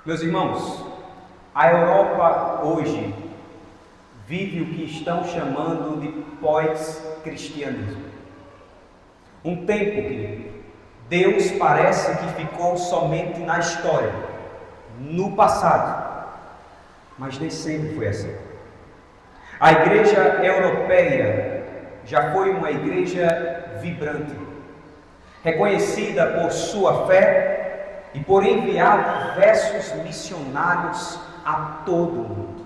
Meus irmãos, a Europa hoje vive o que estão chamando de pós-cristianismo. Um tempo que Deus parece que ficou somente na história, no passado, mas nem sempre foi assim. A igreja europeia já foi uma igreja vibrante, reconhecida por sua fé e por enviar diversos missionários a todo o mundo.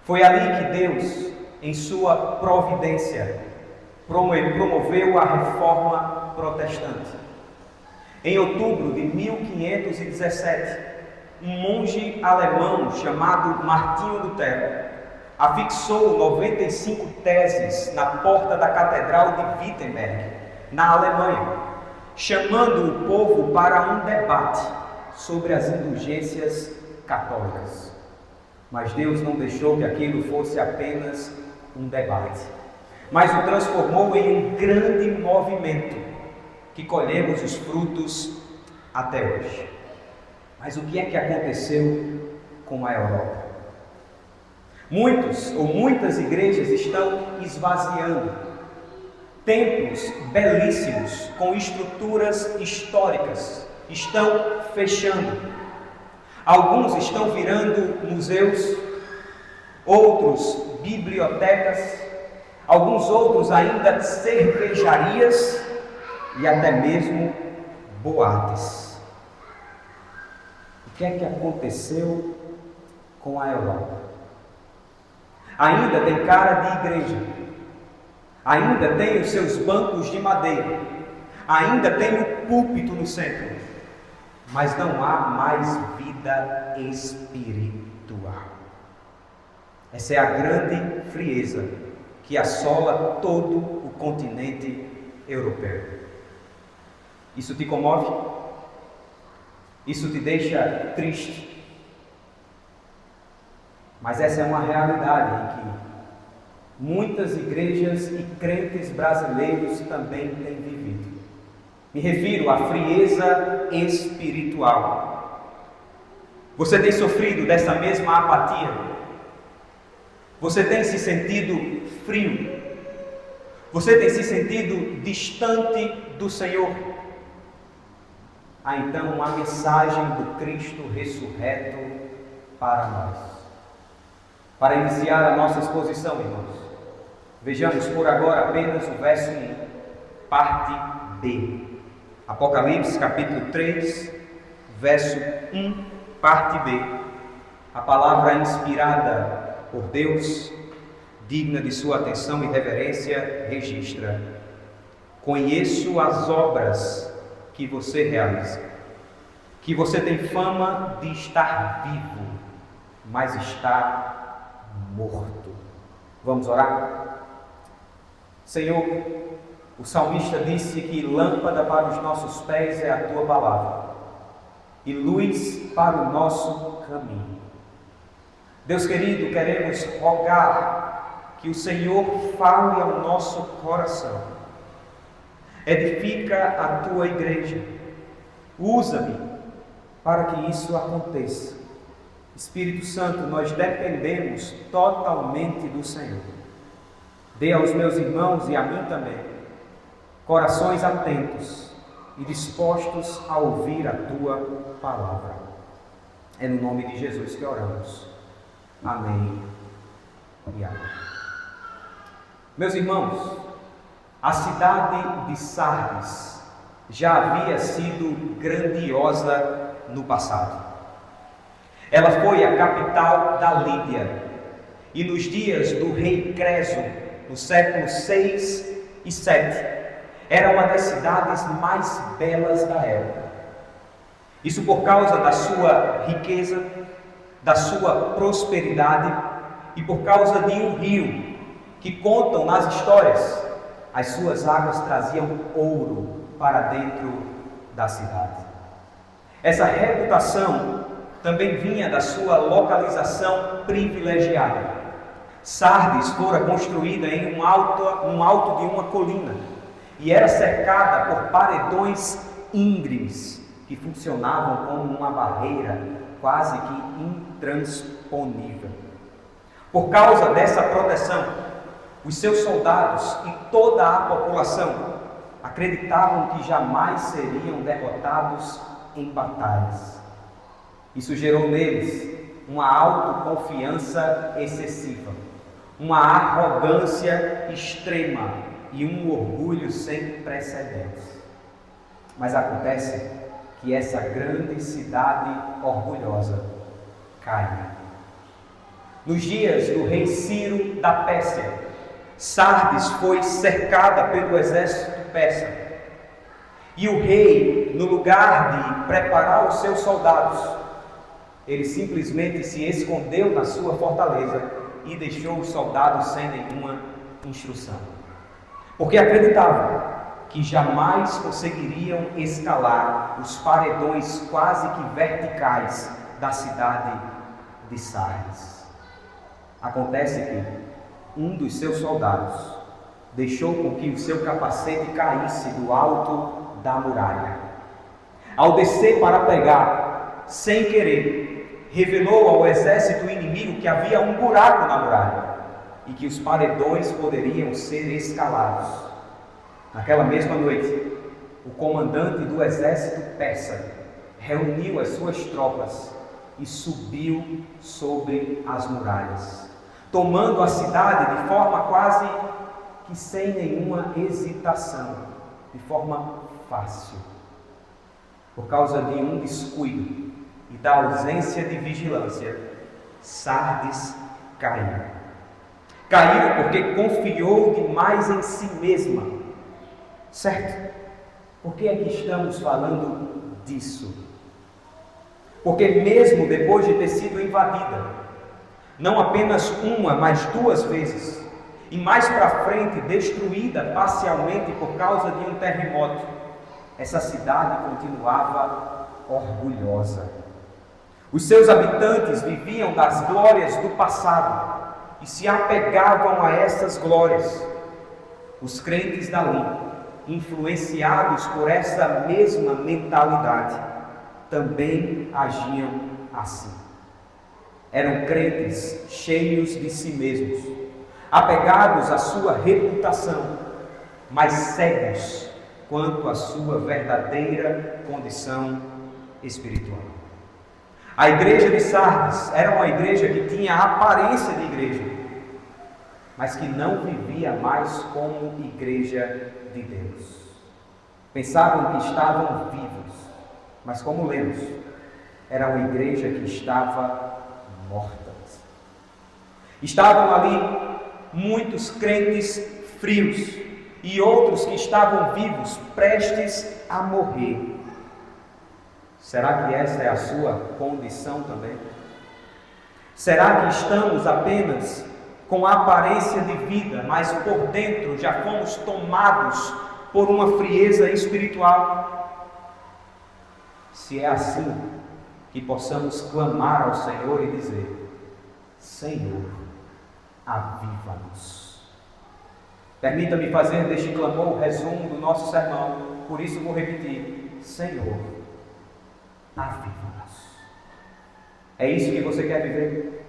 Foi ali que Deus, em sua providência, promoveu a reforma protestante. Em outubro de 1517, um monge alemão chamado Martinho Lutero afixou 95 teses na porta da Catedral de Wittenberg, na Alemanha, chamando o povo para um debate sobre as indulgências católicas. Mas Deus não deixou que aquilo fosse apenas um debate, mas o transformou em um grande movimento que colhemos os frutos até hoje. Mas o que é que aconteceu com a Europa? Muitas igrejas estão esvaziando. Templos belíssimos, com estruturas históricas, estão fechando. Alguns estão virando museus, outros bibliotecas, alguns outros ainda cervejarias e até mesmo boates. O que é que aconteceu com a Europa? Ainda tem cara de igreja, ainda tem os seus bancos de madeira, ainda tem o púlpito no centro, mas não há mais vida espiritual. Essa é a grande frieza que assola todo o continente europeu. Isso te comove? Isso te deixa triste? Mas essa é uma realidade em que muitas igrejas e crentes brasileiros também têm vivido. Me refiro à frieza espiritual. Você tem sofrido dessa mesma apatia? Você tem se sentido frio? Você tem se sentido distante do Senhor? Há então uma mensagem do Cristo ressurreto para nós. Para iniciar a nossa exposição, irmãos, vejamos por agora apenas o verso 1, parte B. Apocalipse, capítulo 3, verso 1, parte B. A palavra inspirada por Deus, digna de sua atenção e reverência, registra: conheço as obras que você realiza, que você tem fama de estar vivo, mas está morto. Vamos orar? Senhor, o salmista disse que lâmpada para os nossos pés é a tua palavra e luz para o nosso caminho. Deus querido, queremos rogar que o Senhor fale ao nosso coração. Edifica a tua igreja. Usa-me para que isso aconteça. Espírito Santo, nós dependemos totalmente do Senhor. Dê aos meus irmãos e a mim também corações atentos e dispostos a ouvir a tua palavra. É no nome de Jesus que oramos. Amém e amém. Meus irmãos, a cidade de Sardes já havia sido grandiosa no passado. Ela foi a capital da Lídia e nos dias do rei Creso, no século 6 e 7, era uma das cidades mais belas da época. Isso por causa da sua riqueza, da sua prosperidade e por causa de um rio que contam nas histórias, as suas águas traziam ouro para dentro da cidade. Essa reputação também vinha da sua localização privilegiada. Sardes fora construída em um alto de uma colina e era cercada por paredões íngremes que funcionavam como uma barreira quase que intransponível. Por causa dessa proteção, os seus soldados e toda a população acreditavam que jamais seriam derrotados em batalhas. Isso gerou neles uma autoconfiança excessiva, uma arrogância extrema e um orgulho sem precedentes. Mas acontece que essa grande cidade orgulhosa caiu. Nos dias do rei Ciro da Pérsia, Sardes foi cercada pelo exército persa. E o rei, no lugar de preparar os seus soldados, ele simplesmente se escondeu na sua fortaleza e deixou os soldados sem nenhuma instrução. Porque acreditava que jamais conseguiriam escalar os paredões quase que verticais da cidade de Sardes. Acontece que um dos seus soldados deixou com que o seu capacete caísse do alto da muralha. Ao descer para pegar, sem querer, revelou ao exército inimigo que havia um buraco na muralha e que os paredões poderiam ser escalados. Naquela mesma noite, o comandante do exército persa reuniu as suas tropas e subiu sobre as muralhas, tomando a cidade de forma quase que sem nenhuma hesitação, de forma fácil. Por causa de um descuido e da ausência de vigilância, Sardes caiu. Caiu porque confiou demais em si mesma. Certo? Por que é que estamos falando disso? Porque mesmo depois de ter sido invadida, não apenas uma, mas duas vezes, e mais para frente destruída parcialmente por causa de um terremoto, essa cidade continuava orgulhosa. Os seus habitantes viviam das glórias do passado e se apegavam a essas glórias. Os crentes dali, influenciados por essa mesma mentalidade, também agiam assim. Eram crentes cheios de si mesmos, apegados à sua reputação, mas cegos quanto à sua verdadeira condição espiritual. A igreja de Sardes era uma igreja que tinha a aparência de igreja, mas que não vivia mais como igreja de Deus. Pensavam que estavam vivos, mas como lemos, era uma igreja que estava morta. Estavam ali muitos crentes frios e outros que estavam vivos, prestes a morrer. Será que essa é a sua condição também? Será que estamos apenas com a aparência de vida, mas por dentro já fomos tomados por uma frieza espiritual? Se é assim, que possamos clamar ao Senhor e dizer: Senhor, aviva-nos. Permita-me fazer deste clamor o resumo do nosso sermão, por isso vou repetir: Senhor, aviva-nos. É isso que você quer viver?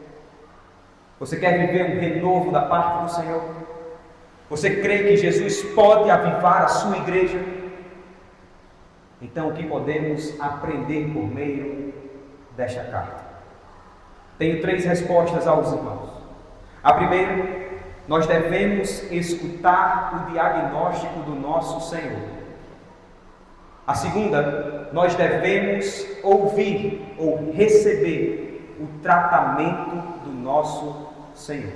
Você quer viver um renovo da parte do Senhor? Você crê que Jesus pode avivar a sua igreja? Então, o que podemos aprender por meio desta carta? Tenho 3 respostas aos irmãos. A primeira, nós devemos escutar o diagnóstico do nosso Senhor. A segunda, nós devemos ouvir ou receber o tratamento do nosso Senhor.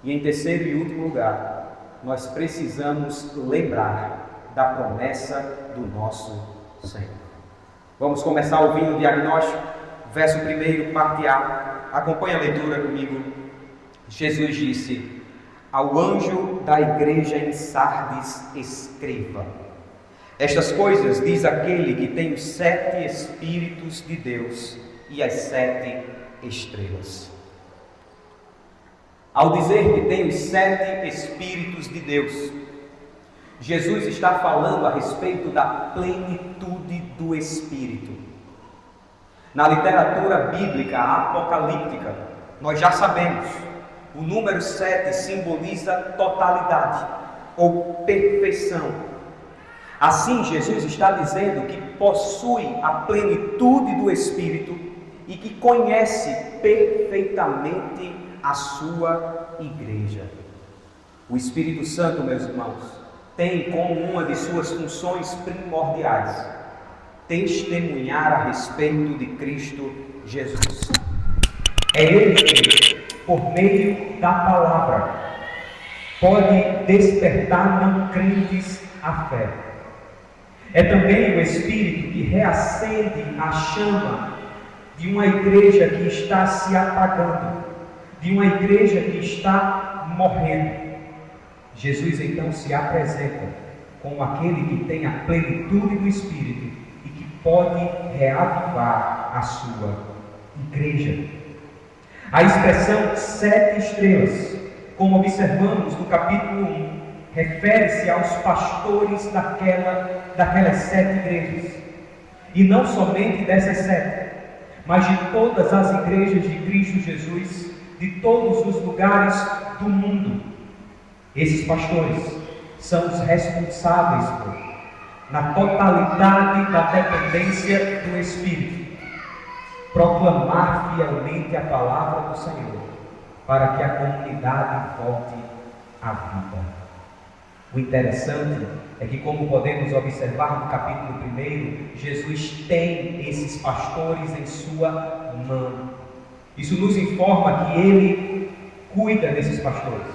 E em terceiro e último lugar, nós precisamos lembrar da promessa do nosso Senhor. Vamos começar ouvindo o diagnóstico, verso 1, parte A. Acompanhe a leitura comigo. Jesus disse: ao anjo da igreja em Sardes escreva: estas coisas diz aquele que tem os 7 Espíritos de Deus e as 7 estrelas. Ao dizer que tem os 7 Espíritos de Deus, Jesus está falando a respeito da plenitude do Espírito. Na literatura bíblica apocalíptica, nós já sabemos, o número 7 simboliza totalidade ou perfeição. Assim, Jesus está dizendo que possui a plenitude do Espírito e que conhece perfeitamente a sua igreja. O Espírito Santo, meus irmãos, tem como uma de suas funções primordiais testemunhar a respeito de Cristo Jesus. É Ele que, por meio da palavra, pode despertar não crentes à fé. É também o Espírito que reacende a chama de uma igreja que está se apagando, de uma igreja que está morrendo. Jesus então se apresenta como aquele que tem a plenitude do Espírito e que pode reavivar a sua igreja. A expressão 7 estrelas, como observamos no capítulo 1, refere-se aos pastores daquelas 7 igrejas. E não somente dessas 7, mas de todas as igrejas de Cristo Jesus, de todos os lugares do mundo. Esses pastores são os responsáveis na totalidade da dependência do Espírito, proclamar fielmente a palavra do Senhor, para que a comunidade volte à vida. O interessante é que, como podemos observar no capítulo 1, Jesus tem esses pastores em sua mão. Isso nos informa que Ele cuida desses pastores,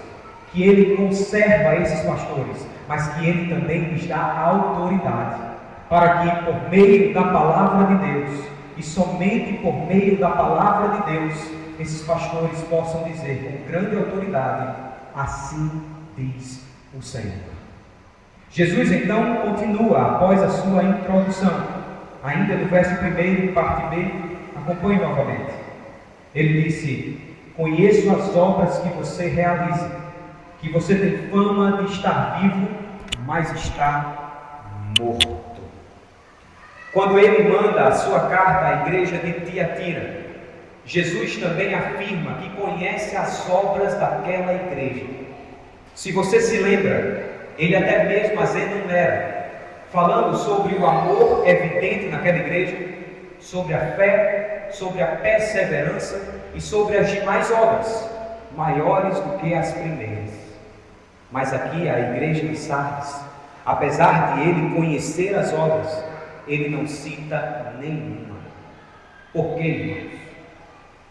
que Ele conserva esses pastores, mas que Ele também lhes dá autoridade, para que por meio da palavra de Deus, e somente por meio da palavra de Deus, esses pastores possam dizer com grande autoridade: assim diz o Senhor. Jesus então continua após a sua introdução, ainda no verso 1, parte B, acompanhe novamente. Ele disse: conheço as obras que você realiza, que você tem fama de estar vivo, mas está morto. Quando ele manda a sua carta à igreja de Tiatira, Jesus também afirma que conhece as obras daquela igreja. Se você se lembra, ele até mesmo as enumera, falando sobre o amor evidente naquela igreja, sobre a fé, sobre a perseverança e sobre as demais obras, maiores do que as primeiras. Mas aqui a igreja de Sardes, apesar de ele conhecer as obras, ele não cita nenhuma. Por quê, irmãos?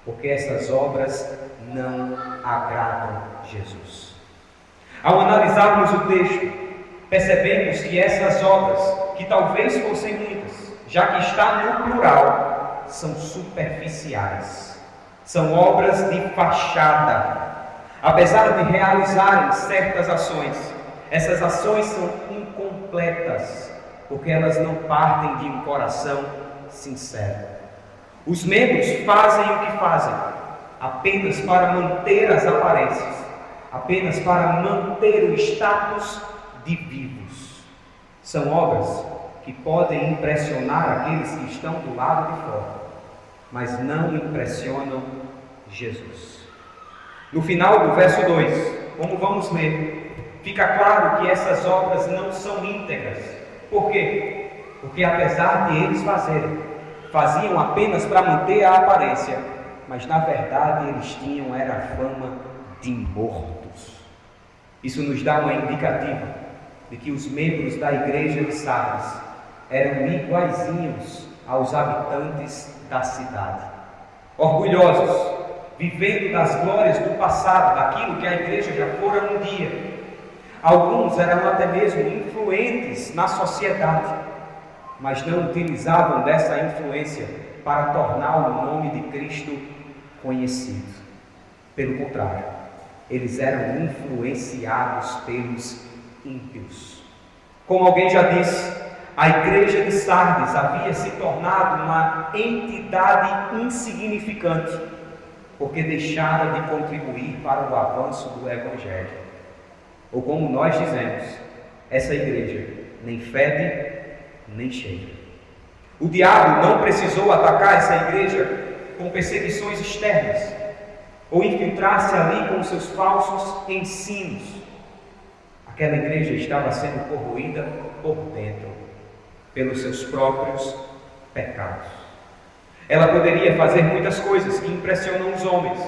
Porque essas obras não agradam Jesus. Ao analisarmos o texto, percebemos que essas obras, que talvez fossem muitas, já que está no plural, são superficiais. São obras de fachada. Apesar de realizarem certas ações, essas ações são incompletas, porque elas não partem de um coração sincero. Os membros fazem o que fazem, apenas para manter as aparências, apenas para manter o status de vivos. São obras que podem impressionar aqueles que estão do lado de fora, mas não impressionam Jesus. No final do verso 2, como vamos ler, fica claro que essas obras não são íntegras. Por quê? Porque apesar de eles faziam apenas para manter a aparência, mas na verdade eles tinham a fama de mortos. Isso nos dá uma indicativa de que os membros da igreja de Sardes eram iguaizinhos aos habitantes da cidade, orgulhosos, vivendo das glórias do passado, daquilo que a igreja já fora um dia. Alguns eram até mesmo influentes na sociedade, mas não utilizavam dessa influência para tornar o nome de Cristo conhecido. Pelo contrário, eles eram influenciados pelos ímpios. Como alguém já disse, a igreja de Sardes havia se tornado uma entidade insignificante, porque deixara de contribuir para o avanço do Evangelho. Ou como nós dizemos, essa igreja nem fede, nem cheira. O diabo não precisou atacar essa igreja com perseguições externas ou infiltrar-se ali com seus falsos ensinos. Aquela igreja estava sendo corroída por dentro, pelos seus próprios pecados. Ela poderia fazer muitas coisas que impressionam os homens,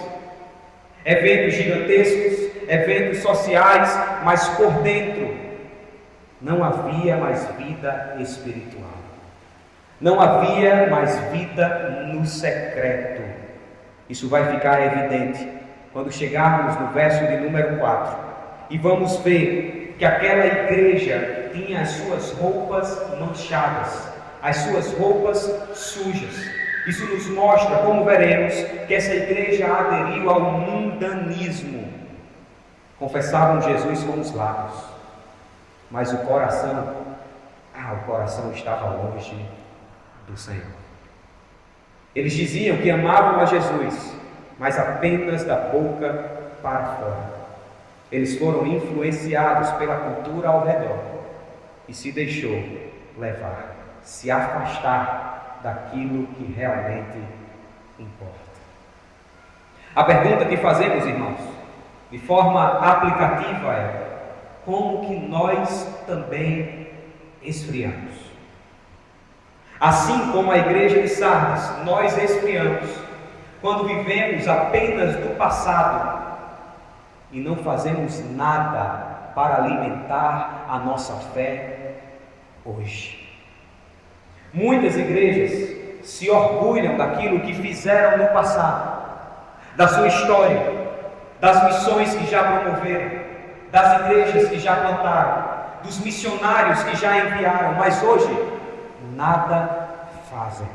eventos gigantescos, eventos sociais, mas por dentro não havia mais vida espiritual. Não havia mais vida no secreto. Isso vai ficar evidente quando chegarmos no verso de número 4 e vamos ver que aquela igreja tinha as suas roupas manchadas, as suas roupas sujas. Isso nos mostra, como veremos, que essa igreja aderiu ao mundanismo. Confessavam Jesus com os lábios, mas o coração estava longe do Senhor. Eles diziam que amavam a Jesus, mas apenas da boca para fora. Eles foram influenciados pela cultura ao redor e se deixou levar, se afastar daquilo que realmente importa. A pergunta que fazemos, irmãos, de forma aplicativa é: como que nós também esfriamos? Assim como a igreja de Sardes, nós esfriamos quando vivemos apenas do passado e não fazemos nada para alimentar a nossa fé hoje. Muitas igrejas se orgulham daquilo que fizeram no passado, da sua história, das missões que já promoveram, das igrejas que já plantaram, dos missionários que já enviaram, mas hoje nada fazem.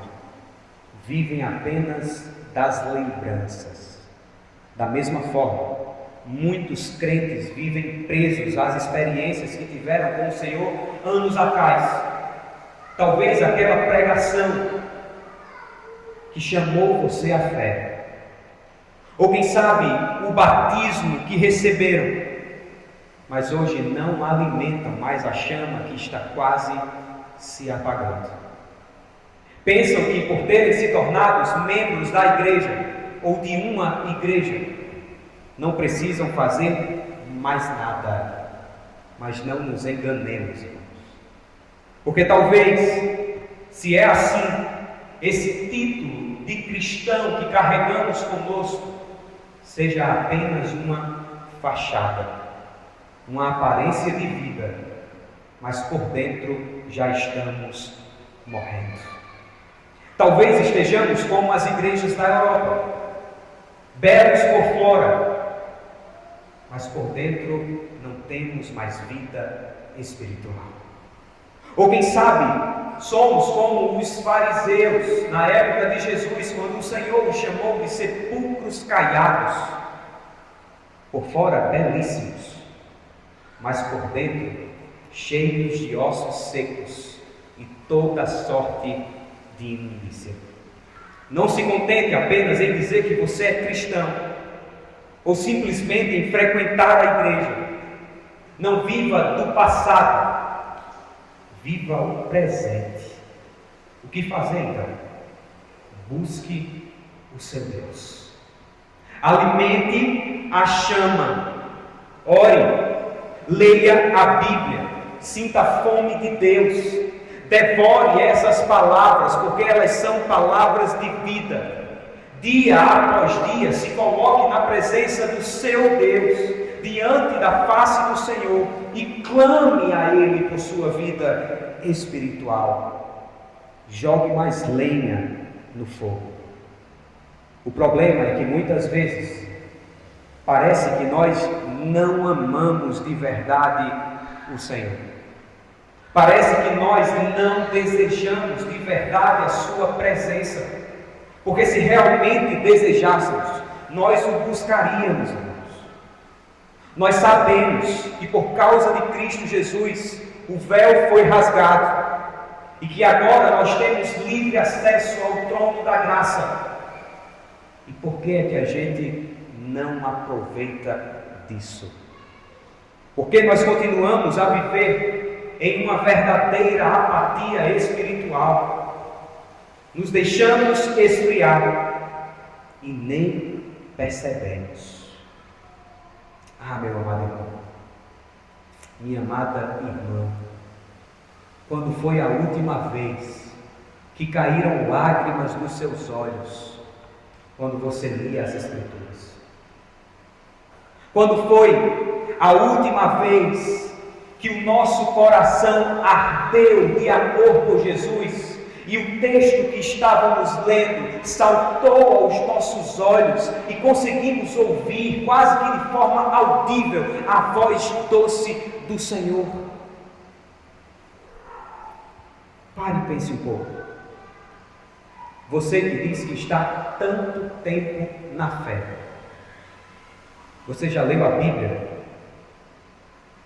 Vivem apenas das lembranças. Da mesma forma, muitos crentes vivem presos às experiências que tiveram com o Senhor anos atrás. Talvez aquela pregação que chamou você à fé, ou quem sabe o batismo que receberam, mas hoje não alimentam mais a chama que está quase se apagando. Pensam que por terem se tornado membros da igreja ou de uma igreja, não precisam fazer mais nada. Mas não nos enganemos, irmãos. Porque talvez, se é assim, esse título de cristão que carregamos conosco seja apenas uma fachada, uma aparência de vida, mas por dentro já estamos morrendo. Talvez estejamos como as igrejas da Europa, belos por fora, mas por dentro não temos mais vida espiritual. Ou quem sabe, somos como os fariseus na época de Jesus, quando o Senhor os chamou de sepulcros caiados, por fora belíssimos, mas por dentro cheios de ossos secos e toda sorte de imundícia. Não se contente apenas em dizer que você é cristão, ou simplesmente em frequentar a igreja. Não viva do passado, viva o presente. O que fazer então? Busque o seu Deus, alimente a chama, ore, leia a Bíblia, sinta a fome de Deus, devore essas palavras, porque elas são palavras de vida. Dia após dia, se coloque na presença do seu Deus, diante da face do Senhor, e clame a Ele por sua vida espiritual. Jogue mais lenha no fogo. O problema é que muitas vezes parece que nós não amamos de verdade o Senhor. Parece que nós não desejamos de verdade a sua presença. Porque se realmente desejássemos, nós o buscaríamos, irmãos. Nós sabemos que por causa de Cristo Jesus, o véu foi rasgado e que agora nós temos livre acesso ao trono da graça. E por que é que a gente não aproveita disso? Porque nós continuamos a viver em uma verdadeira apatia espiritual. nos deixamos esfriar e nem percebemos. Ah, meu amado irmão, minha amada irmã, quando foi a última vez que caíram lágrimas dos seus olhos quando você lia as Escrituras? Quando foi a última vez que o nosso coração ardeu de amor por Jesus e o texto que estávamos lendo saltou aos nossos olhos e conseguimos ouvir, quase que de forma audível, a voz doce do Senhor? Pare e pense um pouco. Você que diz que está há tanto tempo na fé, você já leu a Bíblia?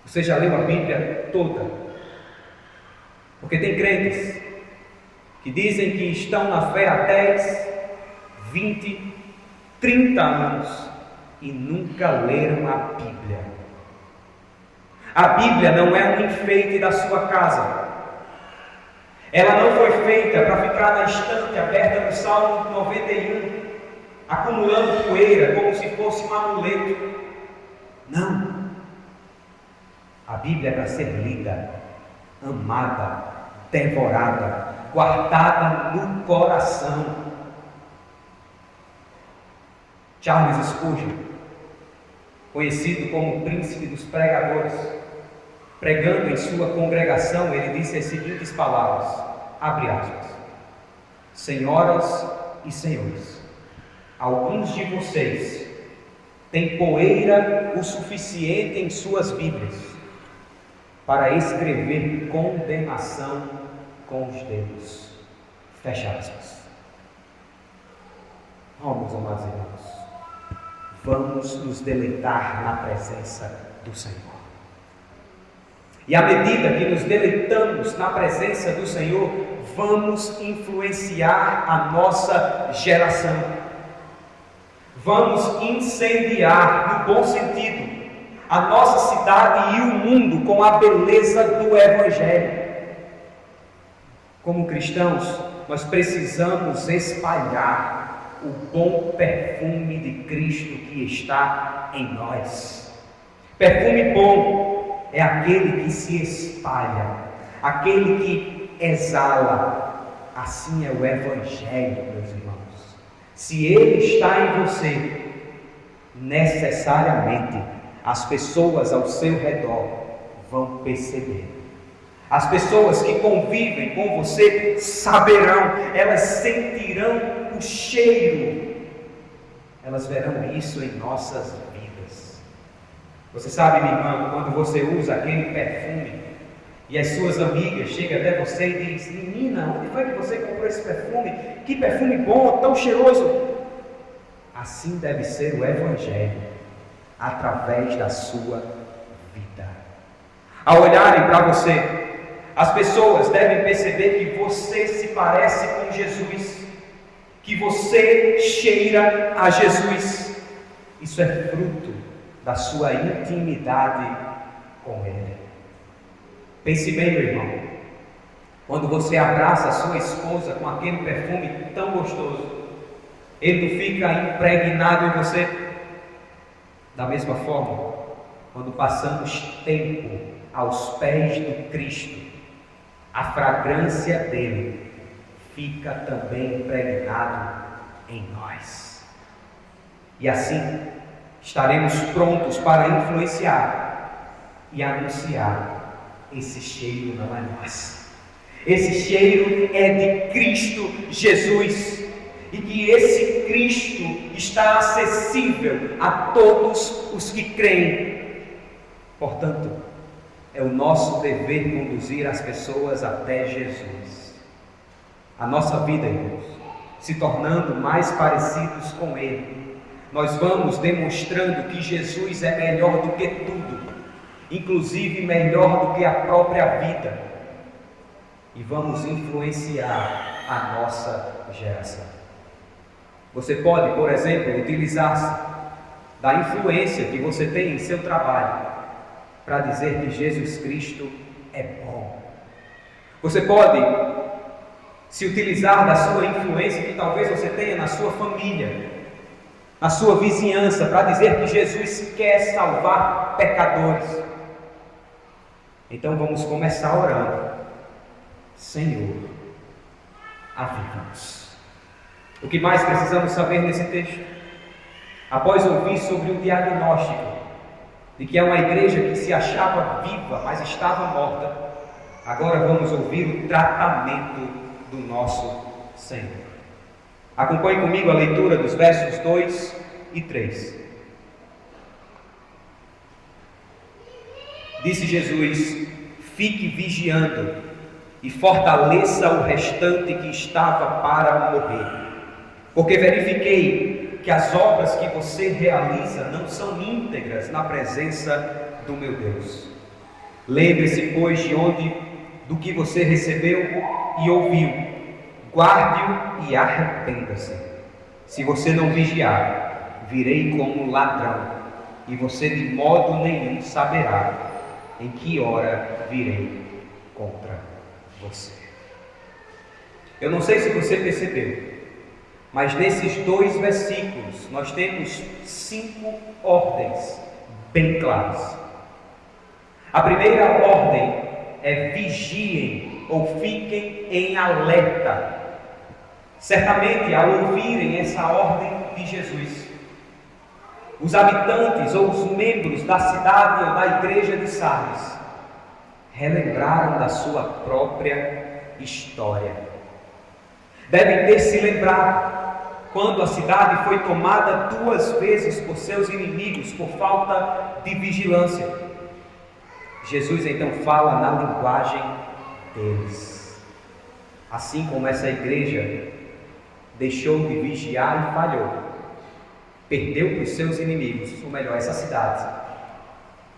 Você já leu a Bíblia toda? Porque tem crentes que dizem que estão na fé há 10, 20, 30 anos e nunca leram a Bíblia. A Bíblia não é um enfeite da sua casa. Ela não foi feita para ficar na estante aberta no Salmo 91, acumulando poeira como se fosse um amuleto. Não. A Bíblia é para ser lida, amada, devorada, guardada no coração. Charles Spurgeon, conhecido como o príncipe dos pregadores, pregando em sua congregação, ele disse as seguintes palavras, abre aspas: Senhoras e senhores, alguns de vocês têm poeira o suficiente em suas Bíblias para escrever condenação com os dedos. Fecha aspas. Meus amados irmãos, vamos nos deleitar na presença do Senhor. E à medida que nos deleitamos na presença do Senhor, vamos influenciar a nossa geração. Vamos incendiar, no bom sentido, a nossa cidade e o mundo com a beleza do Evangelho. Como cristãos, nós precisamos espalhar o bom perfume de Cristo que está em nós. Perfume bom é aquele que se espalha, aquele que exala. Assim é o Evangelho, meus irmãos. Se ele está em você, necessariamente as pessoas ao seu redor vão perceber. As pessoas que convivem com você saberão, elas sentirão o cheiro, elas verão isso em nossas vidas. Você sabe, minha irmã, quando você usa aquele perfume e as suas amigas chegam até você e dizem: menina, onde foi que você comprou esse perfume? Que perfume bom, tão cheiroso. Assim deve ser o Evangelho, através da sua vida. Ao olharem para você, as pessoas devem perceber que você se parece com Jesus, que você cheira a Jesus. Isso é fruto da sua intimidade com Ele. Pense bem, meu irmão, quando você abraça a sua esposa com aquele perfume tão gostoso, ele não fica impregnado em você? Da mesma forma, quando passamos tempo aos pés do Cristo, a fragrância dele fica também impregnado em nós. E assim, estaremos prontos para influenciar e anunciar: esse cheiro não é nosso. Esse cheiro é de Cristo Jesus. E que esse Cristo está acessível a todos os que creem. Portanto, é o nosso dever conduzir as pessoas até Jesus. A nossa vida, irmãos, se tornando mais parecidos com Ele, nós vamos demonstrando que Jesus é melhor do que tudo, inclusive melhor do que a própria vida, e vamos influenciar a nossa geração. Você pode, por exemplo, utilizar-se da influência que você tem em seu trabalho para dizer que Jesus Cristo é bom. Você pode se utilizar da sua influência que talvez você tenha na sua família, na sua vizinhança, para dizer que Jesus quer salvar pecadores. Então vamos começar orando: Senhor, aviva-nos. O que mais precisamos saber nesse texto? Após ouvir sobre o diagnóstico de que é uma igreja que se achava viva, mas estava morta, agora vamos ouvir o tratamento do nosso Senhor. Acompanhe comigo a leitura dos versos 2 e 3. Disse Jesus: fique vigiando e fortaleça o restante que estava para morrer, porque verifiquei que as obras que você realiza não são íntegras na presença do meu Deus. Lembre-se, pois, do que você recebeu e ouviu, guarde-o e arrependa-se. Se você não vigiar, virei como ladrão, e você de modo nenhum saberá em que hora virei contra você. Eu não sei se você percebeu, mas nesses 2 versículos nós temos 5 ordens bem claras. A primeira ordem é: vigiem ou fiquem em alerta. Certamente, ao ouvirem essa ordem de Jesus, os habitantes ou os membros da cidade ou da igreja de Sardes relembraram da sua própria história. Devem ter se lembrado quando a cidade foi tomada 2 vezes por seus inimigos por falta de vigilância. Jesus então fala na linguagem deles. Assim como essa igreja deixou de vigiar e falhou, perdeu para os seus inimigos, ou melhor, essa cidade,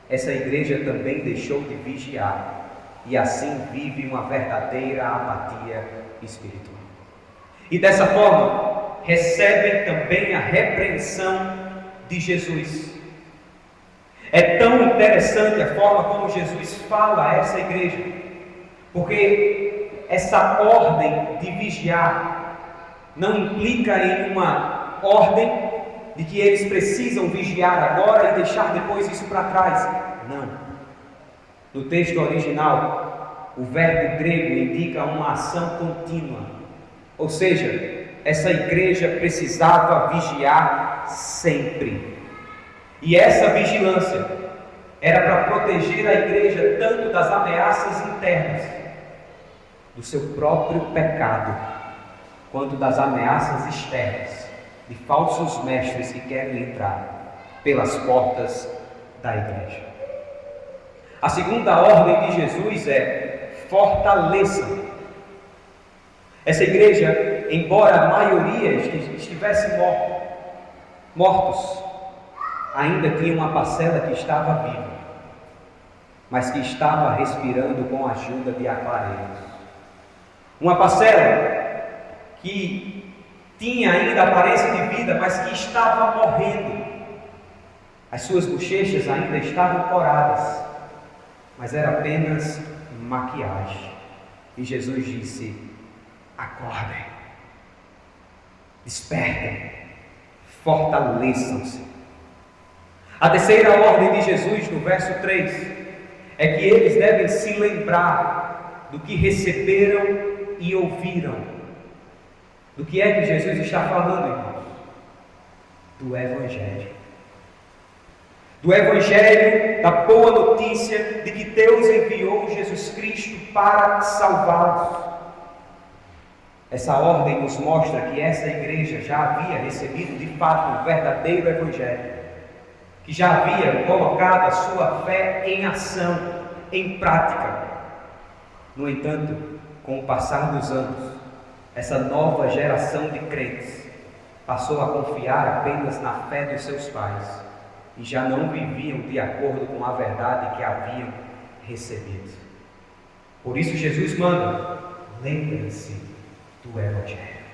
essa igreja também deixou de vigiar e assim vive uma verdadeira apatia espiritual. E dessa forma, recebem também a repreensão de Jesus. É tão interessante a forma como Jesus fala a essa igreja, porque essa ordem de vigiar não implica em uma ordem de que eles precisam vigiar agora e deixar depois isso para trás. Não. No texto original, o verbo grego indica uma ação contínua, ou seja, essa igreja precisava vigiar sempre. E essa vigilância era para proteger a igreja tanto das ameaças internas, do seu próprio pecado, quanto das ameaças externas, de falsos mestres que querem entrar pelas portas da igreja. A segunda ordem de Jesus é: fortaleçam. Essa igreja, embora a maioria estivesse mortos, ainda tinha uma parcela que estava viva, mas que estava respirando com a ajuda de aparelhos. Uma parcela que tinha ainda aparência de vida, mas que estava morrendo. As suas bochechas ainda estavam coradas, mas era apenas maquiagem. E Jesus disse: acordem, despertem, fortaleçam-se. A terceira ordem de Jesus, no verso 3, é que eles devem se lembrar do que receberam e ouviram. Do que é que Jesus está falando, irmãos? Do Evangelho. Do Evangelho, da boa notícia de que Deus enviou Jesus Cristo para salvá-los. Essa ordem nos mostra que essa igreja já havia recebido de fato o verdadeiro Evangelho, que já havia colocado a sua fé em ação, em prática. No entanto, com o passar dos anos, essa nova geração de crentes passou a confiar apenas na fé dos seus pais e já não viviam de acordo com a verdade que haviam recebido. Por isso Jesus manda: lembrem-se do Evangelho.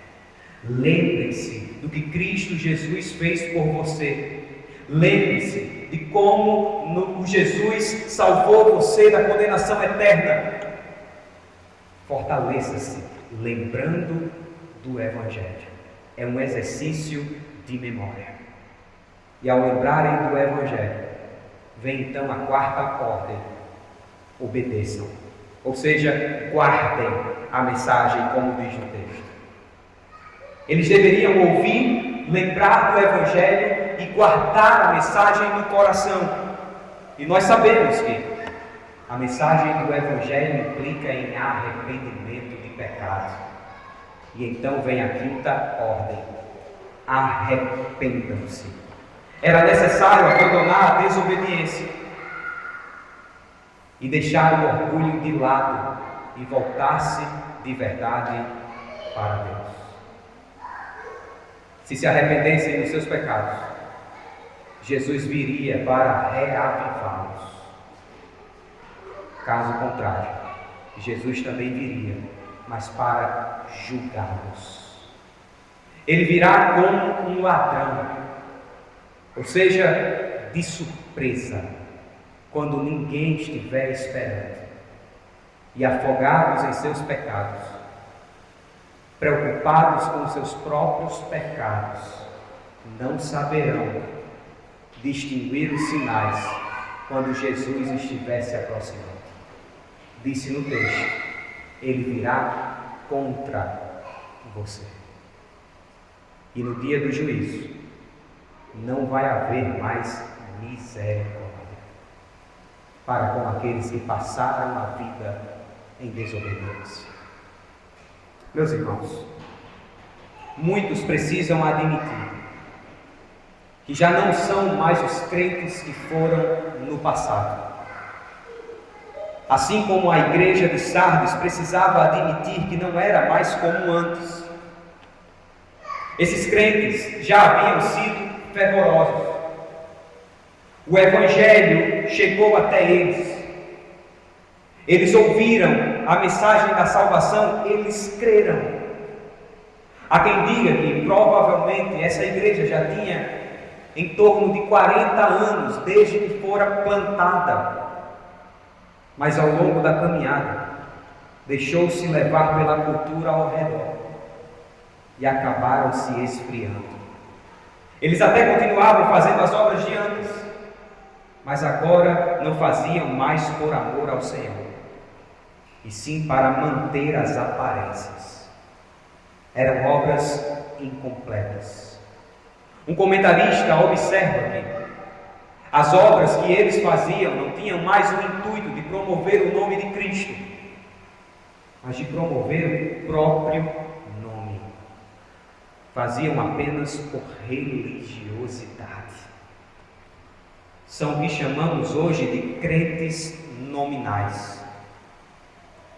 Lembrem-se do que Cristo Jesus fez por você. Lembre-se de como Jesus salvou você da condenação eterna. Fortaleça-se lembrando do Evangelho. É um exercício de memória. E ao lembrarem do Evangelho, vem então a quarta ordem: obedeçam. Ou seja, guardem a mensagem, como diz no texto. Eles deveriam ouvir, lembrar do Evangelho e guardar a mensagem no coração. E nós sabemos que a mensagem do Evangelho implica em arrependimento de pecados. E então vem a quinta ordem: arrependam-se. Era necessário abandonar a desobediência e deixar o orgulho de lado e voltar-se de verdade para Deus. Se arrependessem dos seus pecados, Jesus viria para reavivá-los. Caso contrário, Jesus também viria, mas para julgá-los. Ele virá como um ladrão, ou seja, de surpresa, quando ninguém estiver esperando, e afogados em seus pecados, preocupados com os seus próprios pecados, não saberão distinguir os sinais quando Jesus estiver se aproximando. Disse no texto: ele virá contra você. E no dia do juízo não vai haver mais misericórdia para com aqueles que passaram a vida em desobediência. Meus irmãos, muitos precisam admitir que já não são mais os crentes que foram no passado. Assim como a igreja de Sardes precisava admitir que não era mais como antes. Esses crentes já haviam sido fervorosos. O Evangelho chegou até eles. Eles ouviram a mensagem da salvação, eles creram. Há quem diga que provavelmente essa igreja já tinha em torno de 40 anos desde que fora plantada. Mas ao longo da caminhada, deixou-se levar pela cultura ao redor e acabaram se esfriando. Eles até continuavam fazendo as obras de antes, mas agora não faziam mais por amor ao Senhor, e sim para manter as aparências. Eram obras incompletas. Um comentarista observa que as obras que eles faziam não tinham mais o intuito de promover o nome de Cristo, mas de promover o próprio nome. Faziam apenas por religiosidade. São o que chamamos hoje de crentes nominais,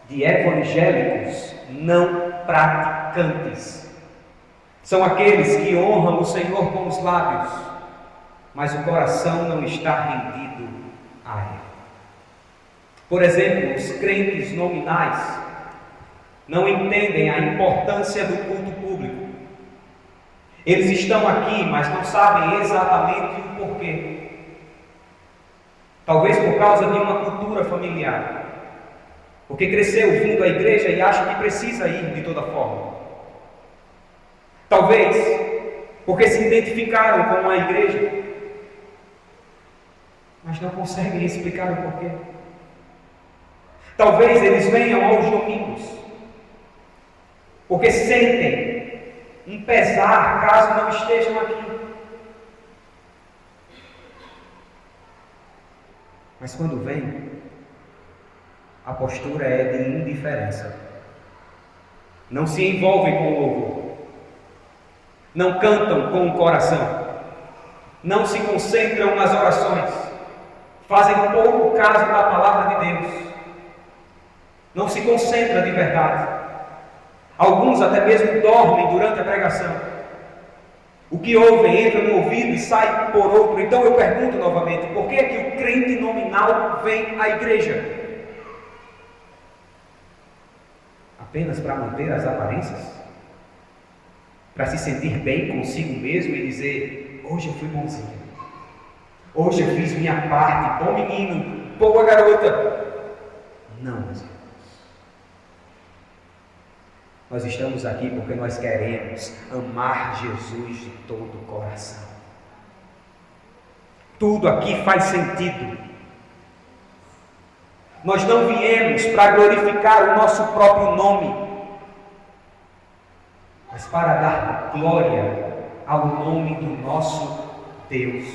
de evangélicos não praticantes. São aqueles que honram o Senhor com os lábios, mas o coração não está rendido a Ele. Por exemplo, os crentes nominais não entendem a importância do culto público. Eles estão aqui, mas não sabem exatamente o porquê. Talvez por causa de uma cultura familiar, porque cresceu vindo à igreja e acha que precisa ir de toda forma. Talvez porque se identificaram com a igreja, mas não conseguem explicar o porquê. Talvez eles venham aos domingos, porque sentem um pesar caso não estejam aqui. Mas quando vêm, a postura é de indiferença. Não se envolvem com o louvor. Não cantam com o coração. Não se concentram nas orações. Fazem pouco caso da palavra de Deus. Não se concentram de verdade. Alguns até mesmo dormem durante a pregação. O que ouvem entra no ouvido e sai por outro. Então eu pergunto novamente: por que é que o crente nominal vem à igreja? Apenas para manter as aparências? Para se sentir bem consigo mesmo e dizer: hoje eu fui bonzinho, hoje eu fiz minha parte, bom menino, boa garota? Não, meus irmãos. Nós estamos aqui porque nós queremos amar Jesus de todo o coração. Tudo aqui faz sentido. Nós não viemos para glorificar o nosso próprio nome, mas para dar glória ao nome do nosso Deus.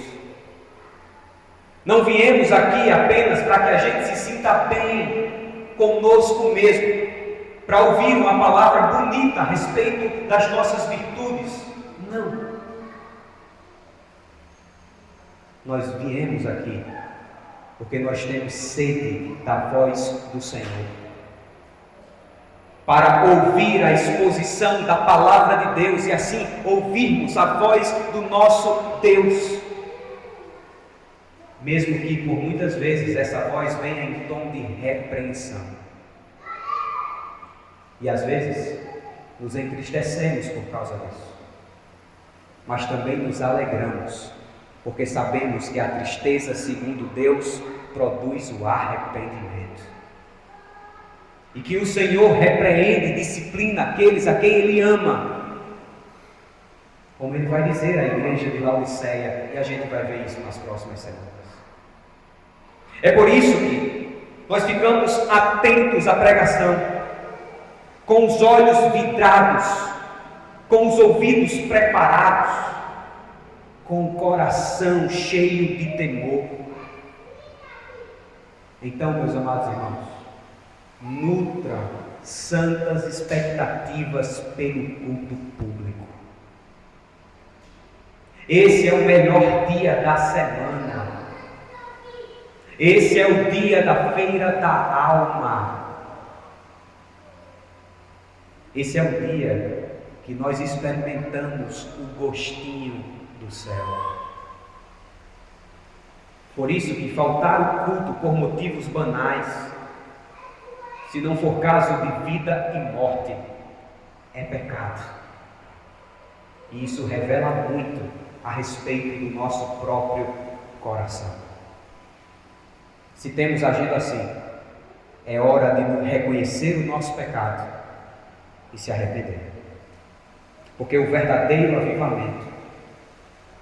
Não viemos aqui apenas para que a gente se sinta bem conosco mesmo, para ouvir uma palavra bonita a respeito das nossas virtudes. Não. Nós viemos aqui porque nós temos sede da voz do Senhor, para ouvir a exposição da palavra de Deus e assim ouvirmos a voz do nosso Deus, mesmo que por muitas vezes essa voz venha em tom de repreensão, e às vezes nos entristecemos por causa disso, mas também nos alegramos, porque sabemos que a tristeza, segundo Deus, produz o arrependimento. E que o Senhor repreende e disciplina aqueles a quem Ele ama. Como Ele vai dizer à igreja de Laodiceia, e a gente vai ver isso nas próximas semanas. É por isso que nós ficamos atentos à pregação, com os olhos vidrados, com os ouvidos preparados, com o coração cheio de temor. Então, meus amados irmãos, nutra santas expectativas pelo culto público. Esse é o melhor dia da semana. Esse é o dia da feira da alma. Esse é o dia que nós experimentamos o gostinho do céu. Por isso que faltar o culto por motivos banais, se não for caso de vida e morte, é pecado. E isso revela muito a respeito do nosso próprio coração. Se temos agido assim, é hora de reconhecer o nosso pecado e se arrepender. Porque o verdadeiro avivamento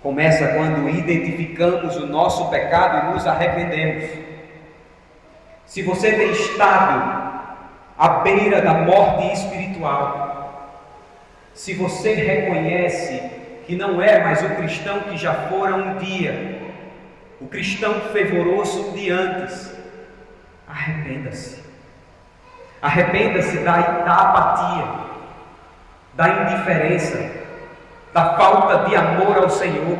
começa quando identificamos o nosso pecado e nos arrependemos. Se você tem estado à beira da morte espiritual, se você reconhece que não é mais o cristão que já fora um dia, o cristão fervoroso de antes, arrependa-se. Arrependa-se da apatia, da indiferença, da falta de amor ao Senhor.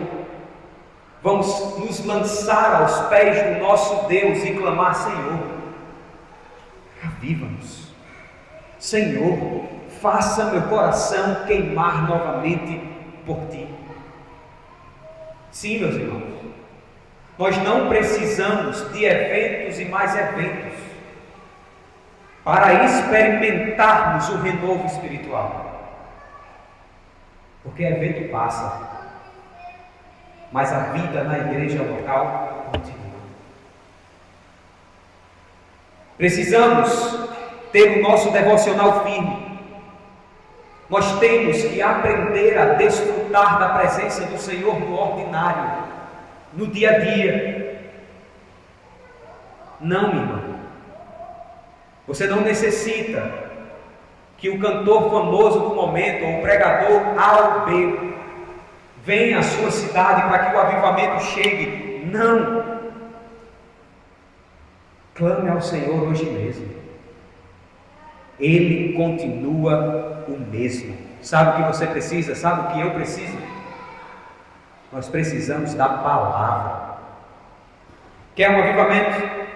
Vamos nos lançar aos pés do nosso Deus e clamar: Senhor, aviva-nos. Senhor, faça meu coração queimar novamente por Ti. Sim, meus irmãos, nós não precisamos de eventos e mais eventos para experimentarmos o renovo espiritual. Porque evento passa, mas a vida na igreja local continua. Precisamos ter o nosso devocional firme. Nós temos que aprender a desfrutar da presença do Senhor no ordinário, no dia a dia. Não, minha irmã, você não necessita que o cantor famoso do momento, ou o pregador A ou B, venha à sua cidade para que o avivamento chegue. Não! Clame ao Senhor hoje mesmo. Ele continua o mesmo. Sabe o que você precisa? Sabe o que eu preciso? Nós precisamos da palavra. Quer um avivamento?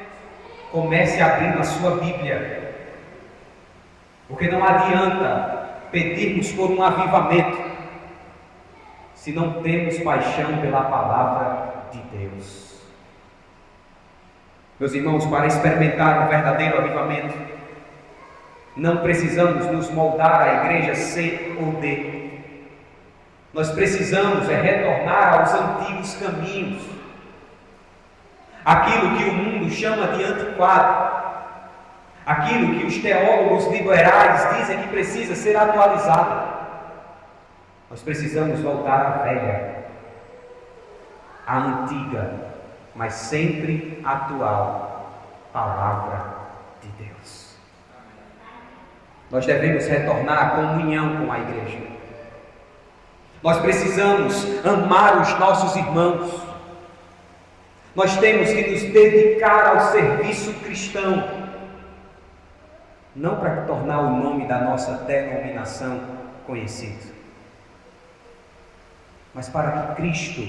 Comece abrindo a sua Bíblia. Porque não adianta pedirmos por um avivamento se não temos paixão pela palavra de Deus. Meus irmãos, para experimentar um verdadeiro avivamento, não precisamos nos moldar à igreja C ou D. Nós precisamos retornar aos antigos caminhos, aquilo que o mundo chama de antiquado, Aquilo que os teólogos liberais dizem que precisa ser atualizado. Nós precisamos voltar à velha, à antiga, mas sempre atual palavra de Deus. Nós devemos retornar à comunhão com a igreja. Nós precisamos amar os nossos irmãos. Nós temos que nos dedicar ao serviço cristão, não para tornar o nome da nossa denominação conhecido, mas para que Cristo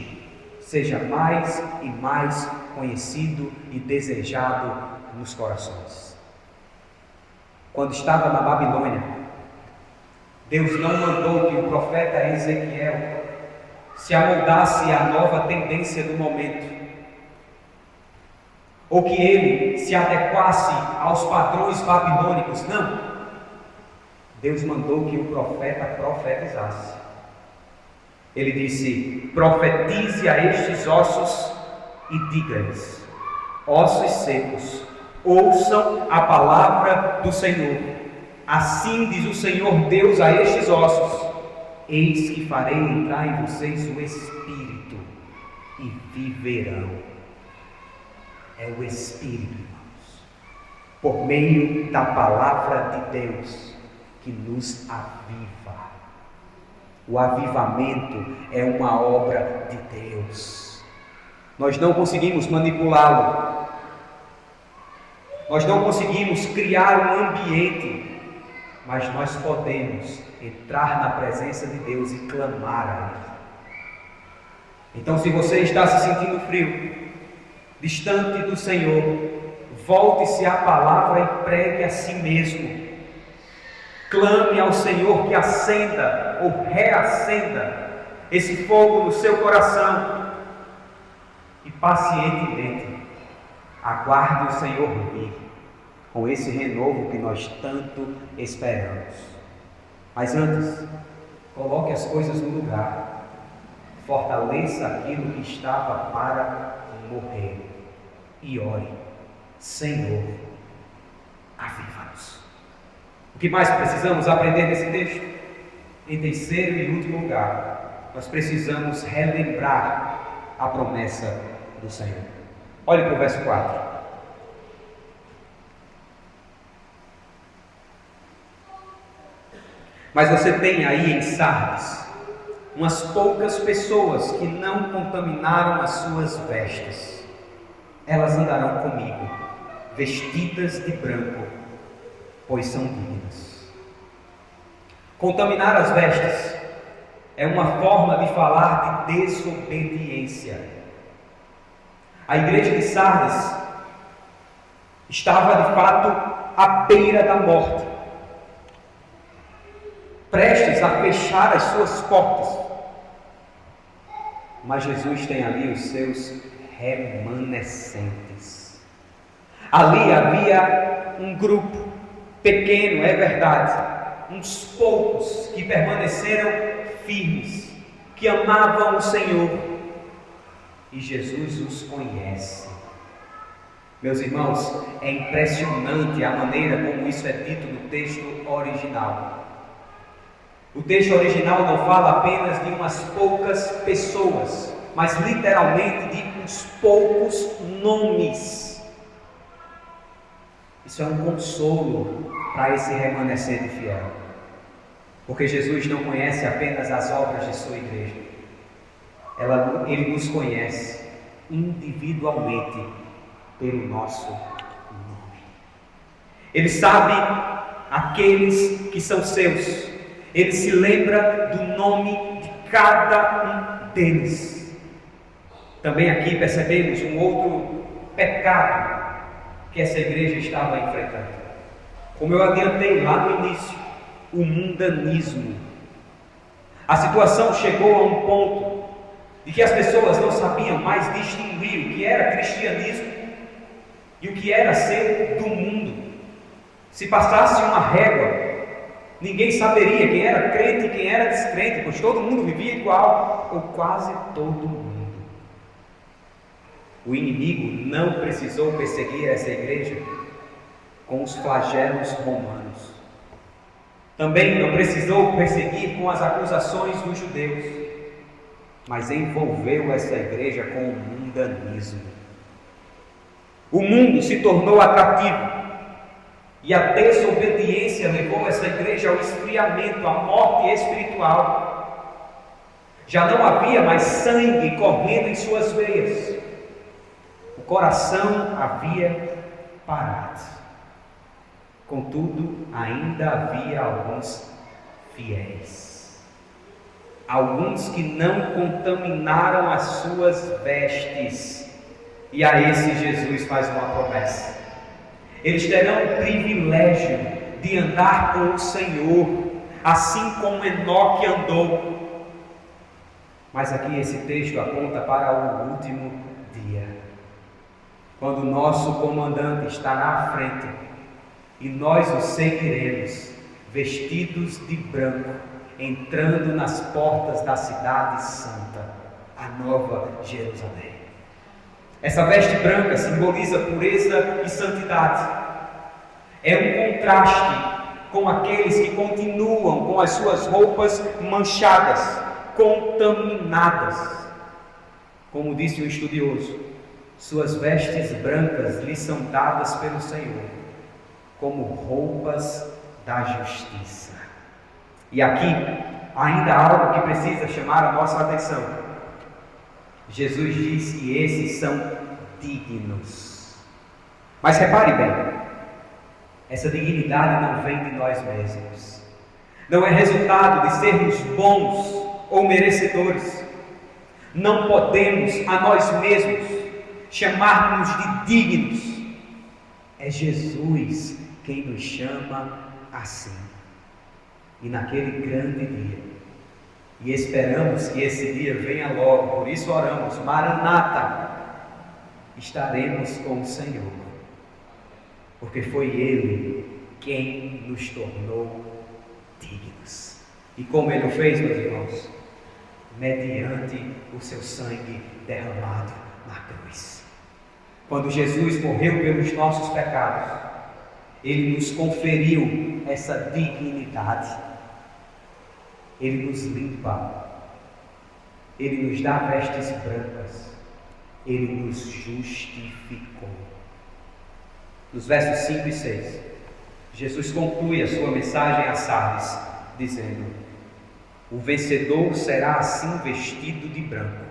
seja mais e mais conhecido e desejado nos corações. Quando estava na Babilônia, Deus não mandou que o profeta Ezequiel se amoldasse à nova tendência do momento, ou que ele se adequasse aos padrões babilônicos. Não. Deus mandou que o profeta profetizasse. Ele disse: profetize a estes ossos e diga-lhes: ossos secos, ouçam a palavra do Senhor. Assim diz o Senhor Deus a estes ossos: eis que farei entrar em vocês o Espírito e viverão. É o Espírito, irmãos, por meio da palavra de Deus, que nos aviva. O avivamento é uma obra de Deus. Nós não conseguimos manipulá-lo. Nós não conseguimos criar um ambiente, mas nós podemos entrar na presença de Deus e clamar a Ele. Então, se você está se sentindo frio, distante do Senhor, volte-se à palavra e pregue a si mesmo. Clame ao Senhor que acenda ou reacenda esse fogo no seu coração e pacientemente aguarde o Senhor vir com esse renovo que nós tanto esperamos. Mas antes, coloque as coisas no lugar, fortaleça aquilo que estava para morrer e ore: Senhor, aviva-nos. O que mais precisamos aprender nesse texto? Em terceiro e último lugar, nós precisamos relembrar a promessa do Senhor. Olhe para o verso 4. Mas você tem aí em Sardes umas poucas pessoas que não contaminaram as suas vestes. Elas andarão comigo, vestidas de branco, pois são dignas. Contaminar as vestes é uma forma de falar de desobediência. A igreja de Sardes estava de fato à beira da morte, prestes a fechar as suas portas. Mas Jesus tem ali os seus remanescentes. Ali havia um grupo pequeno, é verdade, uns poucos que permaneceram firmes, que amavam o Senhor, e Jesus os conhece. Meus irmãos, é impressionante a maneira como isso é dito no texto original. O texto original não fala apenas de umas poucas pessoas, mas literalmente de uns poucos nomes. Isso é um consolo para esse remanescente fiel, porque Jesus não conhece apenas as obras de sua igreja, Ele nos conhece individualmente pelo nosso nome. Ele sabe aqueles que são seus, Ele se lembra do nome de cada um deles. Também aqui percebemos um outro pecado que essa igreja estava enfrentando. Como eu adiantei lá no início, o mundanismo. A situação chegou a um ponto de que as pessoas não sabiam mais distinguir o que era cristianismo e o que era ser do mundo. Se passasse uma régua, ninguém saberia quem era crente e quem era descrente, pois todo mundo vivia igual, ou quase todo mundo. O inimigo não precisou perseguir essa igreja, com os flagelos romanos. Também não precisou perseguir com as acusações dos judeus, mas envolveu essa igreja com o mundanismo. O mundo se tornou atrativo e a desobediência levou essa igreja ao esfriamento, à morte espiritual. Já não havia mais sangue correndo em suas veias. O coração havia parado. Contudo, ainda havia alguns fiéis. Alguns que não contaminaram as suas vestes. E a esse Jesus faz uma promessa. Eles terão o privilégio de andar com o Senhor, assim como Enoque andou. Mas aqui esse texto aponta para o último dia, quando o nosso comandante estará à frente e nós o seguiremos, vestidos de branco, entrando nas portas da cidade santa, a Nova Jerusalém. Essa veste branca simboliza pureza e santidade. É um contraste com aqueles que continuam com as suas roupas manchadas, contaminadas. Como disse o estudioso, suas vestes brancas lhes são dadas pelo Senhor como roupas da justiça. E aqui ainda há algo que precisa chamar a nossa atenção. Jesus diz que esses são dignos. Mas repare bem, essa dignidade não vem de nós mesmos. Não é resultado de sermos bons ou merecedores. Não podemos a nós mesmos chamar-nos de dignos. É Jesus quem nos chama assim. E naquele grande dia, e esperamos que esse dia venha logo, por isso oramos, Maranata, estaremos com o Senhor, porque foi Ele quem nos tornou dignos. E como Ele o fez, meus irmãos? Mediante o seu sangue derramado na cruz. Quando Jesus morreu pelos nossos pecados, Ele nos conferiu essa dignidade. Ele nos limpa, Ele nos dá vestes brancas, Ele nos justificou. Nos versos 5 e 6, Jesus conclui a sua mensagem a Sardes, dizendo: o vencedor será assim vestido de branco,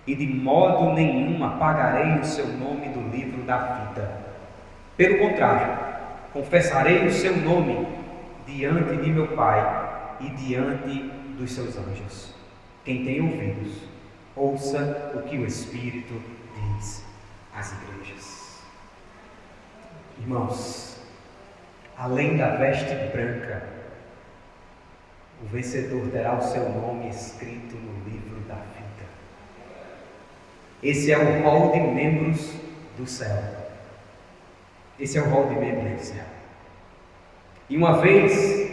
e de modo nenhum apagarei o seu nome do livro da vida. Pelo contrário, confessarei o seu nome diante de meu Pai e diante dos seus anjos. Quem tem ouvidos, ouça o que o Espírito diz às igrejas. Irmãos, além da veste branca, o vencedor terá o seu nome escrito no livro da vida. Esse é o rol de membros do céu. Esse é o rol de membros do céu. E uma vez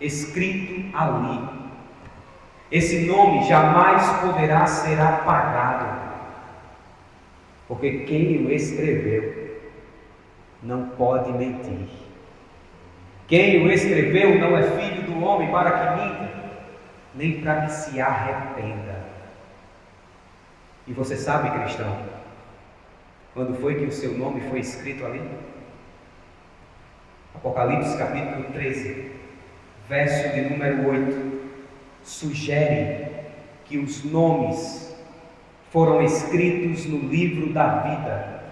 escrito ali, esse nome jamais poderá ser apagado, porque quem o escreveu não pode mentir. Quem o escreveu não é filho do homem para que minta, nem para que se arrependa. E você sabe, cristão, quando foi que o seu nome foi escrito ali? Apocalipse capítulo 13, verso de número 8, sugere que os nomes foram escritos no livro da vida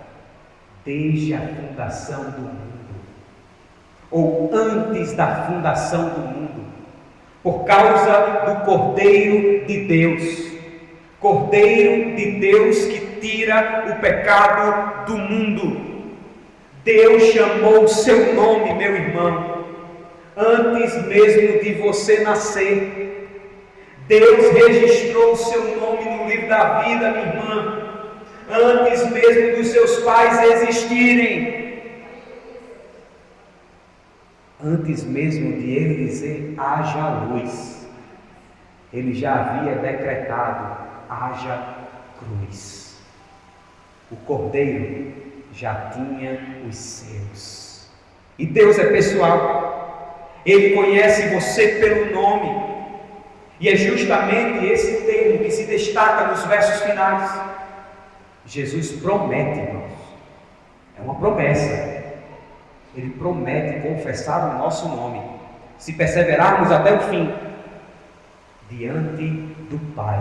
desde a fundação do mundo, ou antes da fundação do mundo, por causa do Cordeiro de Deus, Cordeiro de Deus que tira o pecado do mundo. Deus chamou o seu nome, meu irmão, antes mesmo de você nascer. Deus registrou o seu nome no livro da vida, minha irmã, antes mesmo dos seus pais existirem. Antes mesmo de Ele dizer haja luz, Ele já havia decretado haja cruz. O Cordeiro já tinha os seus. E Deus é pessoal. Ele conhece você pelo nome. E é justamente esse termo que se destaca nos versos finais. Jesus promete, irmãos. É uma promessa. Ele promete confessar o nosso nome, se perseverarmos até o fim, diante do Pai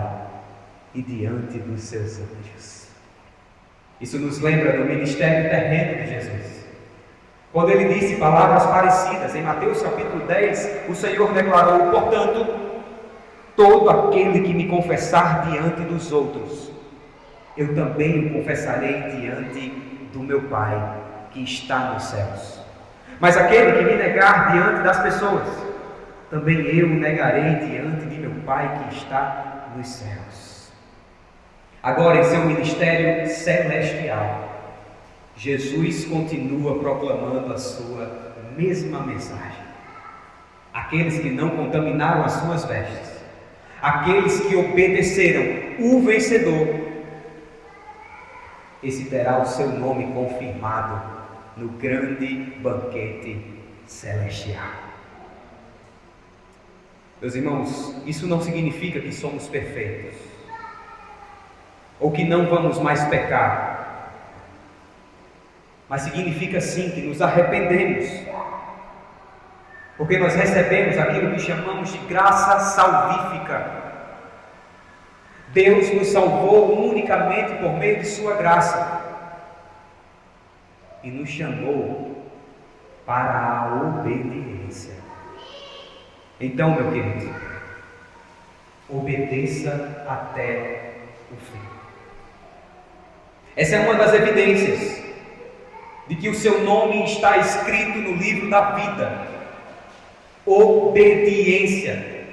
e diante dos seus anjos. Isso nos lembra do ministério terreno de Jesus. Quando ele disse palavras parecidas, em Mateus capítulo 10, o Senhor declarou: portanto, todo aquele que me confessar diante dos outros, eu também o confessarei diante do meu Pai, que está nos céus. Mas aquele que me negar diante das pessoas, também eu o negarei diante de meu Pai, que está nos céus. Agora, em seu ministério celestial, Jesus continua proclamando a sua mesma mensagem. Aqueles que não contaminaram as suas vestes, aqueles que obedeceram o vencedor, esse terá o seu nome confirmado no grande banquete celestial. Meus irmãos, isso não significa que somos perfeitos, ou que não vamos mais pecar, mas significa sim que nos arrependemos, porque nós recebemos aquilo que chamamos de graça salvífica. Deus nos salvou unicamente por meio de sua graça e nos chamou para a obediência. Então, meu querido, obedeça até o fim. Essa é uma das evidências de que o seu nome está escrito no livro da vida. Obediência.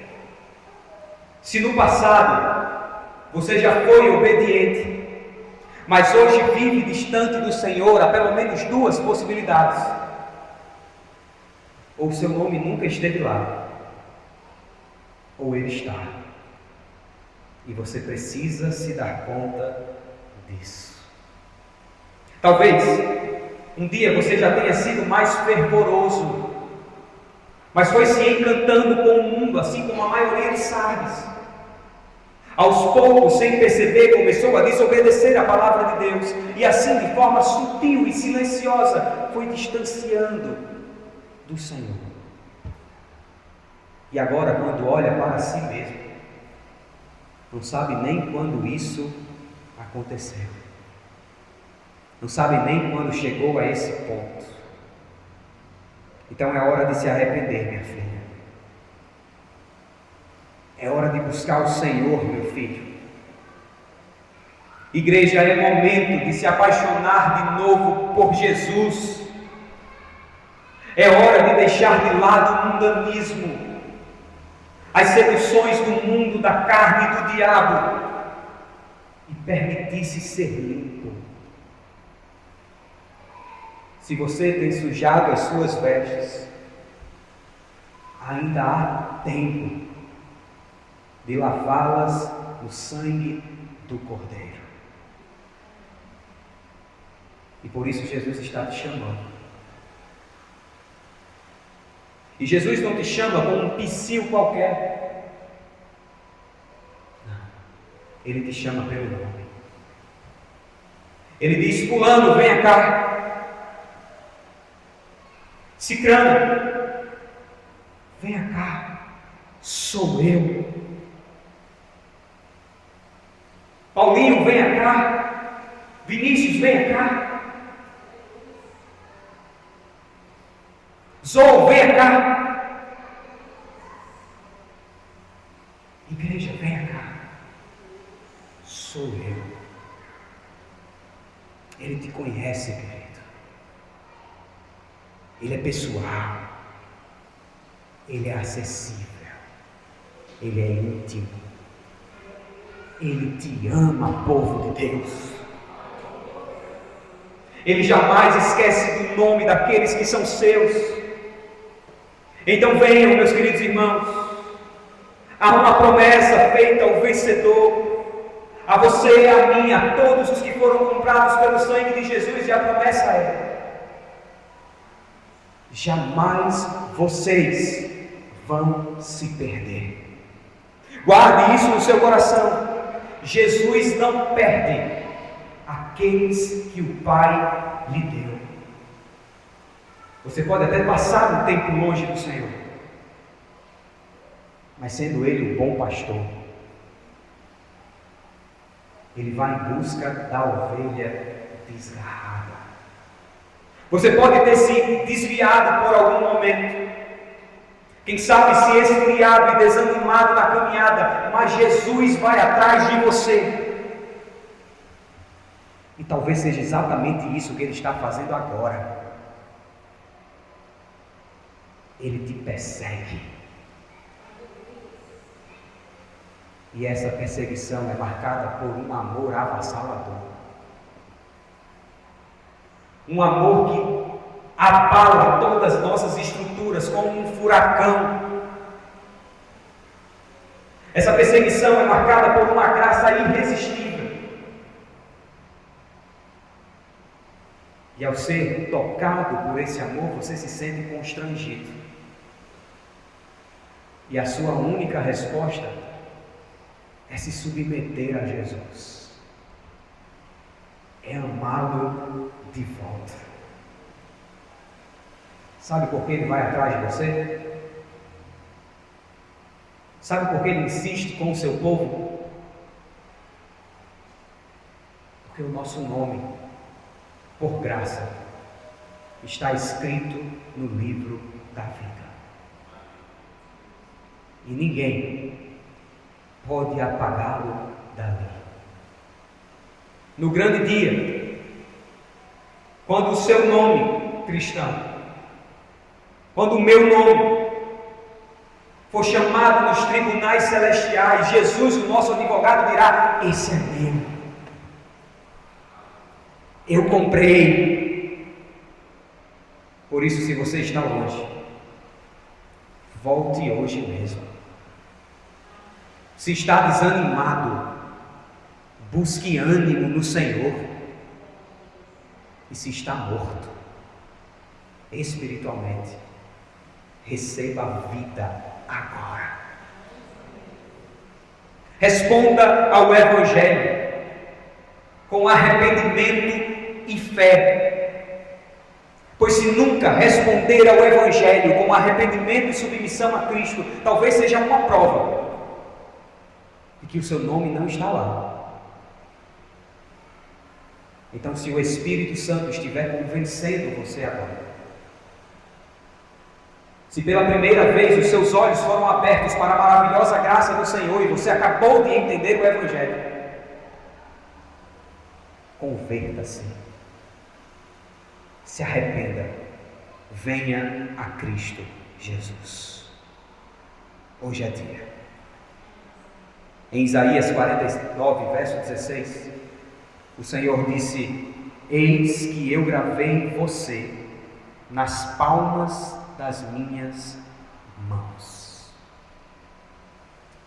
Se no passado você já foi obediente, mas hoje vive distante do Senhor, há pelo menos duas possibilidades: ou seu nome nunca esteve lá, ou ele está, e você precisa se dar conta disso. Talvez um dia você já tenha sido mais fervoroso, mas foi se encantando com o mundo, assim como a maioria de Sardes. Aos poucos, sem perceber, começou a desobedecer a palavra de Deus, e assim, de forma sutil e silenciosa, foi distanciando do Senhor. E agora, quando olha para si mesmo, não sabe nem quando isso aconteceu, não sabe nem quando chegou a esse ponto. Então é hora de se arrepender, minha filha. É hora de buscar o Senhor, meu filho. Igreja, é momento de se apaixonar de novo por Jesus. É hora de deixar de lado o mundanismo, as seduções do mundo, da carne e do diabo, e permitir-se ser limpo. Se você tem sujado as suas vestes, ainda há tempo de lavá-las no sangue do Cordeiro. E por isso Jesus está te chamando. E Jesus não te chama como um psil qualquer. Não. Ele te chama pelo nome. Ele diz: fulano, venha cá. Cicrano, venha cá. Sou eu. Paulinho, venha cá. Vinícius, venha cá. Zou, venha cá. Igreja, venha cá. Sou eu. Ele te conhece, querido. Ele é pessoal. Ele é acessível. Ele é íntimo. Ele te ama, povo de Deus. Ele jamais esquece do nome daqueles que são seus. Então venham, meus queridos irmãos. Há uma promessa feita ao vencedor, a você, a mim, a todos os que foram comprados pelo sangue de Jesus, e a promessa é: jamais vocês vão se perder. Guarde isso no seu coração. Jesus não perde aqueles que o Pai lhe deu. Você pode até passar um tempo longe do Senhor, mas sendo Ele o bom pastor, Ele vai em busca da ovelha desgarrada. Você pode ter se desviado por algum momento, quem sabe se esfriado e desanimado na caminhada, mas Jesus vai atrás de você. E talvez seja exatamente isso que Ele está fazendo agora. Ele te persegue. E essa perseguição é marcada por um amor avassalador. Um amor que abala todas as nossas estruturas como um furacão. Essa perseguição é marcada por uma graça irresistível. E ao ser tocado por esse amor, você se sente constrangido. E a sua única resposta é se submeter a Jesus. É amá-lo de volta. Sabe por que Ele vai atrás de você? Sabe por que Ele insiste com o seu povo? Porque o nosso nome, por graça, está escrito no livro da vida. E ninguém pode apagá-lo dali. No grande dia, quando o seu nome, cristão, quando o meu nome for chamado nos tribunais celestiais, Jesus, o nosso advogado, dirá: esse é meu. Eu comprei. Por isso, se você está longe, volte hoje mesmo. Se está desanimado, busque ânimo no Senhor. E se está morto, espiritualmente, receba a vida agora. Responda ao Evangelho com arrependimento e fé. Pois se nunca responder ao Evangelho com arrependimento e submissão a Cristo, talvez seja uma prova de que o seu nome não está lá. Então, se o Espírito Santo estiver convencendo você agora, se pela primeira vez os seus olhos foram abertos para a maravilhosa graça do Senhor e você acabou de entender o Evangelho, converta-se, se arrependa, venha a Cristo Jesus. Hoje é dia. Em Isaías 49, verso 16, o Senhor disse: eis que eu gravei você nas palmas das minhas mãos.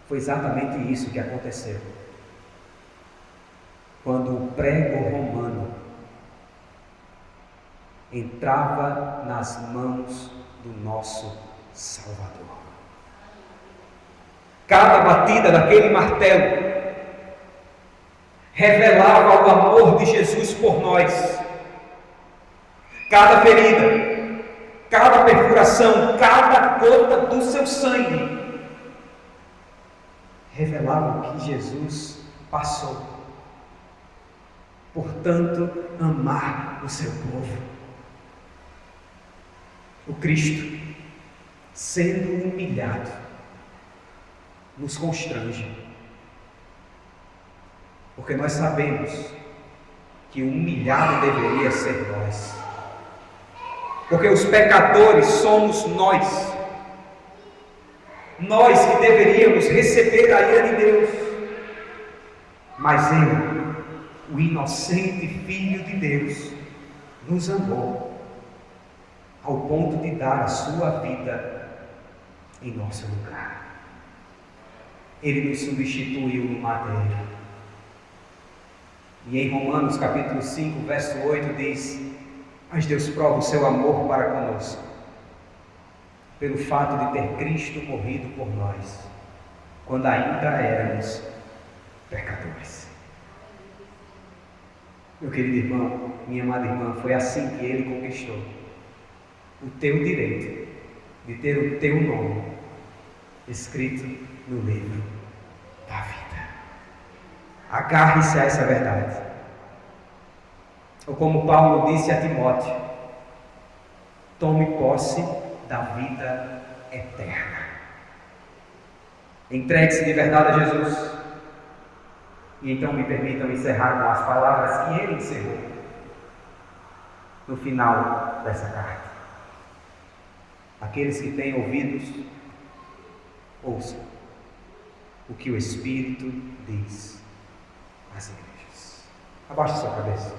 Foi exatamente isso que aconteceu quando o prego romano entrava nas mãos do nosso Salvador. Cada batida daquele martelo revelava o amor de Jesus por nós. Cada ferida, cada perfuração, cada gota do seu sangue revelava o que Jesus passou. Portanto, amar o seu povo. O Cristo, sendo humilhado, nos constrange. Porque nós sabemos que o humilhado deveria ser nós. Porque os pecadores somos nós. Nós que deveríamos receber a ira de Deus. Mas Ele, o inocente Filho de Deus, nos amou ao ponto de dar a sua vida em nosso lugar. Ele nos substituiu no madeiro. E em Romanos capítulo 5, verso 8 diz: mas Deus prova o seu amor para conosco, pelo fato de ter Cristo morrido por nós, quando ainda éramos pecadores. Meu querido irmão, minha amada irmã, foi assim que Ele conquistou o teu direito de ter o teu nome escrito no livro da vida. Agarre-se a essa verdade. Ou como Paulo disse a Timóteo, tome posse da vida eterna. Entregue-se de verdade a Jesus. E então me permitam encerrar com as palavras que ele encerrou no final dessa carta. Aqueles que têm ouvidos, ouçam o que o Espírito diz às igrejas. Abaixe sua cabeça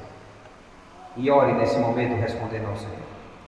e ore nesse momento respondendo ao Senhor.